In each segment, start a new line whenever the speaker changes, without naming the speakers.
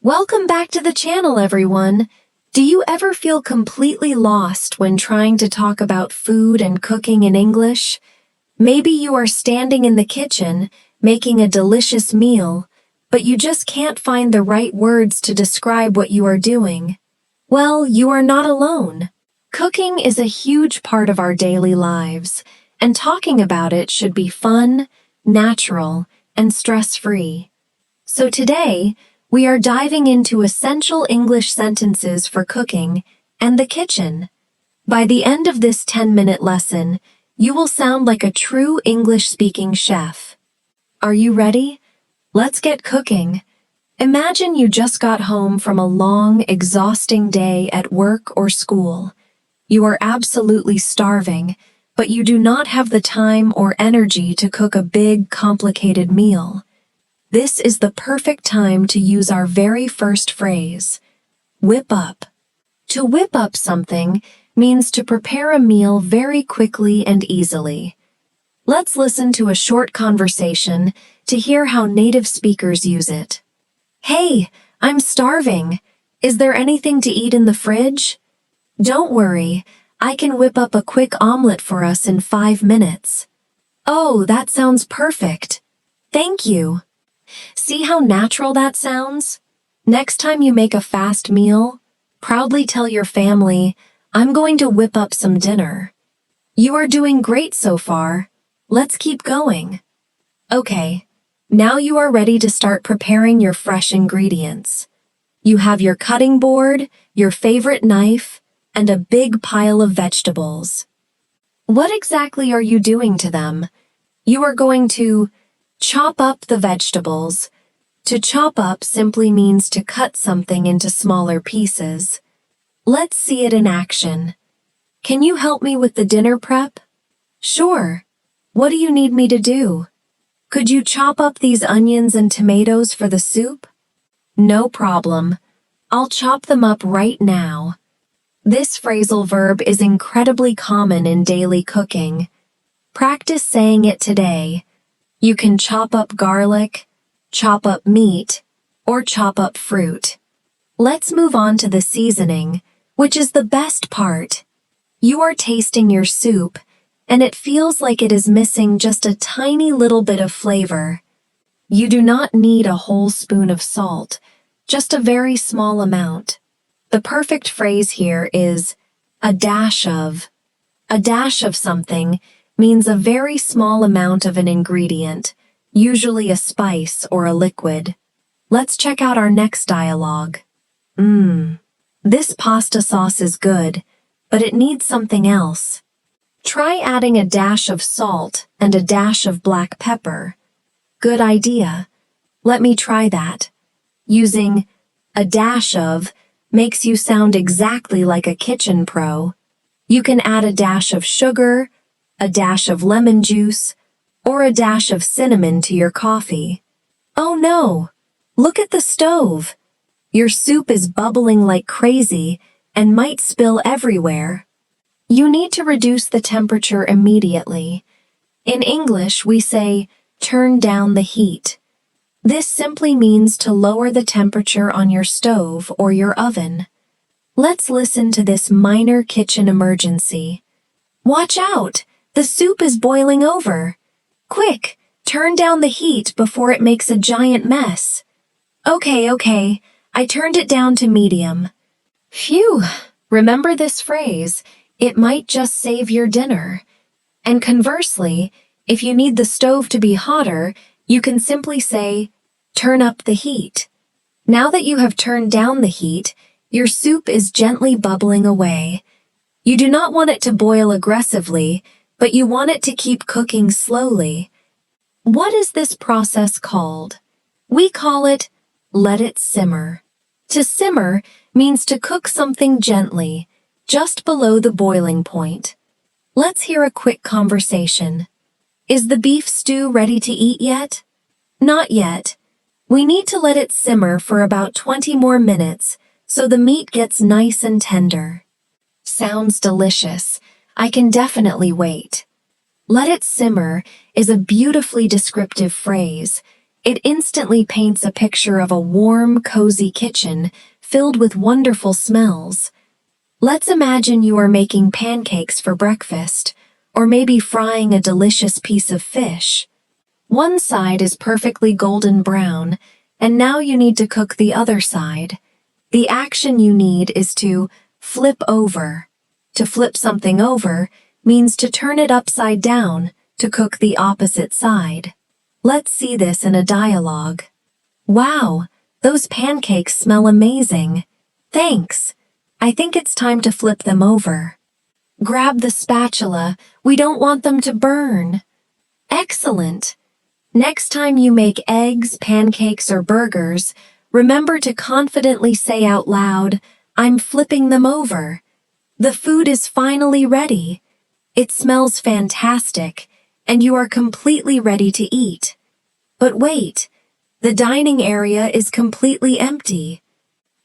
Welcome back to the channel, everyone. Do you ever feel completely lost when trying to talk about food and cooking in English? Maybe you are standing in the kitchen, making a delicious meal, but you just can't find the right words to describe what you are doing. Well, you are not alone. Cooking is a huge part of our daily lives, and talking about it should be fun, natural, and stress-free. So today, we are diving into essential English sentences for cooking and the kitchen. By the end of this 10-minute lesson, you will sound like a true English-speaking chef. Are you ready? Let's get cooking. Imagine you just got home from a long, exhausting day at work or school. You are absolutely starving, but you do not have the time or energy to cook a big, complicated meal. This is the perfect time to use our very first phrase, whip up. To whip up something means to prepare a meal very quickly and easily. Let's listen to a short conversation to hear how native speakers use it. Hey, I'm starving. Is there anything to eat in the fridge? Don't worry, I can whip up a quick omelet for us in 5 minutes. Oh, that sounds perfect. Thank you. See how natural that sounds? Next time you make a fast meal, proudly tell your family, I'm going to whip up some dinner. You are doing great so far. Let's keep going. Okay, now you are ready to start preparing your fresh ingredients. You have your cutting board, your favorite knife, and a big pile of vegetables. What exactly are you doing to them? You are going to chop up the vegetables. To chop up simply means to cut something into smaller pieces. Let's see it in action. Can you help me with the dinner prep? Sure. What do you need me to do? Could you chop up these onions and tomatoes for the soup? No problem. I'll chop them up right now. This phrasal verb is incredibly common in daily cooking. Practice saying it today. You can chop up garlic, chop up meat, or chop up fruit. Let's move on to the seasoning, which is the best part. You are tasting your soup, and it feels like it is missing just a tiny little bit of flavor. You do not need a whole spoon of salt, just a very small amount. The perfect phrase here is a dash of. A dash of something means a very small amount of an ingredient, usually a spice or a liquid. Let's check out our next dialogue. This pasta sauce is good, but it needs something else. Try adding a dash of salt and a dash of black pepper. Good idea. Let me try that. Using a dash of makes you sound exactly like a kitchen pro. You can add a dash of sugar, a dash of lemon juice, or a dash of cinnamon to your coffee. Oh no! Look at the stove! Your soup is bubbling like crazy and might spill everywhere. You need to reduce the temperature immediately. In English, we say, turn down the heat. This simply means to lower the temperature on your stove or your oven. Let's listen to this minor kitchen emergency. Watch out! The soup is boiling over. Quick, turn down the heat before it makes a giant mess. Okay, I turned it down to medium. Phew, remember this phrase. It might just save your dinner. And conversely, if you need the stove to be hotter, you can simply say, turn up the heat. Now that you have turned down the heat, your soup is gently bubbling away. You do not want it to boil aggressively, but you want it to keep cooking slowly. What is this process called? We call it, let it simmer. To simmer means to cook something gently, just below the boiling point. Let's hear a quick conversation. Is the beef stew ready to eat yet? Not yet. We need to let it simmer for about 20 more minutes so the meat gets nice and tender. Sounds delicious. I can definitely wait. Let it simmer is a beautifully descriptive phrase. It instantly paints a picture of a warm, cozy kitchen filled with wonderful smells. Let's imagine you are making pancakes for breakfast, or maybe frying a delicious piece of fish. One side is perfectly golden brown, and now you need to cook the other side. The action you need is to flip over. To flip something over means to turn it upside down to cook the opposite side. Let's see this in a dialogue. Wow, those pancakes smell amazing. Thanks. I think it's time to flip them over. Grab the spatula. We don't want them to burn. Excellent. Next time you make eggs, pancakes, or burgers, remember to confidently say out loud, "I'm flipping them over." The food is finally ready. It smells fantastic, and you are completely ready to eat. But wait, the dining area is completely empty.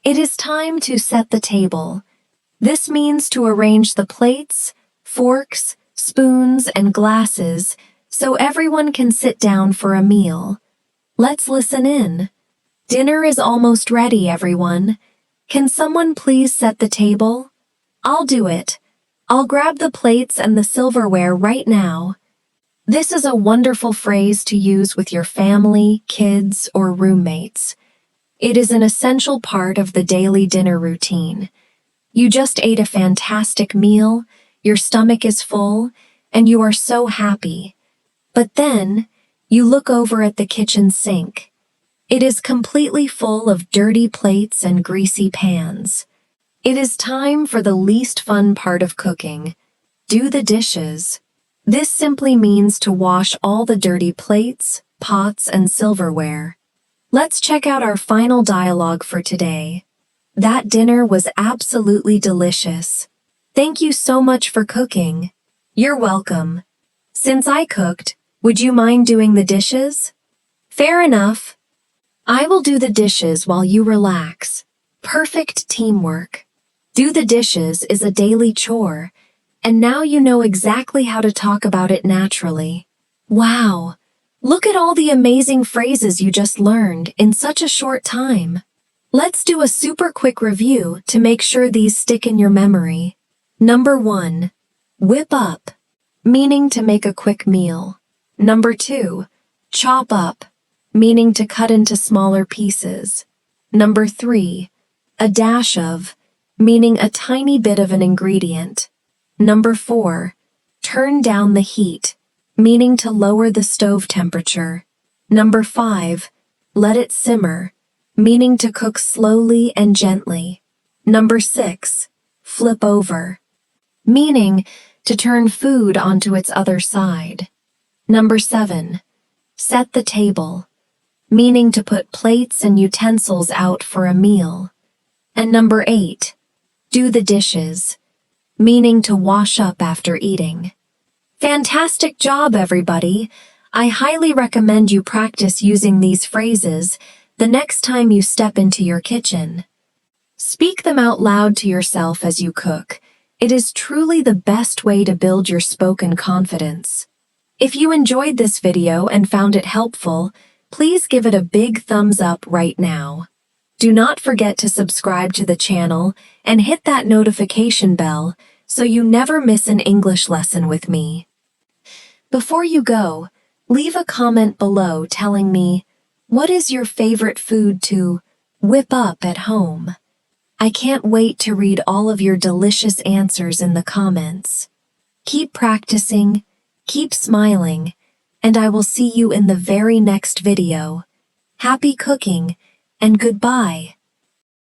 It is time to set the table. This means to arrange the plates, forks, spoons, and glasses so everyone can sit down for a meal. Let's listen in. Dinner is almost ready, everyone. Can someone please set the table? I'll do it. I'll grab the plates and the silverware right now. This is a wonderful phrase to use with your family, kids, or roommates. It is an essential part of the daily dinner routine. You just ate a fantastic meal, your stomach is full, and you are so happy. But then, you look over at the kitchen sink. It is completely full of dirty plates and greasy pans. It is time for the least fun part of cooking. Do the dishes. This simply means to wash all the dirty plates, pots, and silverware. Let's check out our final dialogue for today. That dinner was absolutely delicious. Thank you so much for cooking. You're welcome. Since I cooked, would you mind doing the dishes? Fair enough. I will do the dishes while you relax. Perfect teamwork. Do the dishes is a daily chore, and now you know exactly how to talk about it naturally. Wow! Look at all the amazing phrases you just learned in such a short time. Let's do a super quick review to make sure these stick in your memory. Number 1. Whip up, meaning to make a quick meal. Number 2. Chop up, meaning to cut into smaller pieces. Number 3. A dash of, meaning a tiny bit of an ingredient. Number 4. Turn down the heat, meaning to lower the stove temperature. Number 5. Let it simmer, meaning to cook slowly and gently. Number 6. Flip over, meaning to turn food onto its other side. Number 7. Set the table, meaning to put plates and utensils out for a meal. And number 8. Do the dishes, meaning to wash up after eating. Fantastic job, everybody! I highly recommend you practice using these phrases the next time you step into your kitchen. Speak them out loud to yourself as you cook. It is truly the best way to build your spoken confidence. If you enjoyed this video and found it helpful, please give it a big thumbs up right now. Do not forget to subscribe to the channel and hit that notification bell so you never miss an English lesson with me. Before you go, leave a comment below telling me, what is your favorite food to whip up at home? I can't wait to read all of your delicious answers in the comments. Keep practicing, keep smiling, and I will see you in the very next video. Happy cooking, and goodbye.